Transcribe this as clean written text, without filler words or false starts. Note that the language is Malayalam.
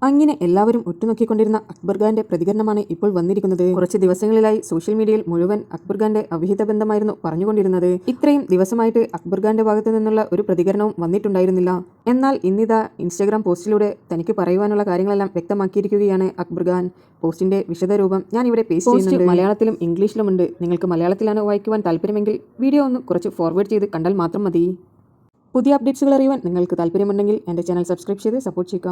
അങ്ങനെ എല്ലാവരും ഉറ്റുനോക്കിക്കൊണ്ടിരുന്ന അക്ബർ ഖാന്റെ പ്രതികരണമാണ് ഇപ്പോൾ വന്നിരിക്കുന്നത്. കുറച്ച് ദിവസങ്ങളിലായി സോഷ്യൽ മീഡിയയിൽ മുഴുവൻ അക്ബർ ഖാന്റെ അവിഹിത ബന്ധമായിരുന്നു പറഞ്ഞുകൊണ്ടിരുന്നത്. ഇത്രയും ദിവസമായിട്ട് അക്ബർ ഖാന്റെ ഭാഗത്തു നിന്നുള്ള ഒരു പ്രതികരണവും വന്നിട്ടുണ്ടായിരുന്നില്ല. എന്നാൽ ഇന്നിതാ ഇൻസ്റ്റാഗ്രാം പോസ്റ്റിലൂടെ തനിക്ക് പറയുവാനുള്ള കാര്യങ്ങളെല്ലാം വ്യക്തമാക്കിയിരിക്കുകയാണ് അക്ബർ ഖാൻ. പോസ്റ്റിന്റെ വിശദരൂപം ഞാൻ ഇവിടെ പേസ്റ്റ് ചെയ്യുന്നുണ്ട്. മലയാളത്തിലും ഇംഗ്ലീഷിലുമുണ്ട്. നിങ്ങൾക്ക് മലയാളത്തിലാണ് വായിക്കുവാൻ താല്പര്യമെങ്കിൽ വീഡിയോ ഒന്ന് കുറച്ച് ഫോർവേഡ് ചെയ്ത് കണ്ടാൽ മാത്രം മതി. പുതിയ അപ്ഡേറ്റ്സുകൾ അറിയുവാൻ നിങ്ങൾക്ക് താല്പര്യമുണ്ടെങ്കിൽ എൻ്റെ ചാനൽ സബ്സ്ക്രൈബ് ചെയ്ത് സപ്പോർട്ട് ചെയ്യുക.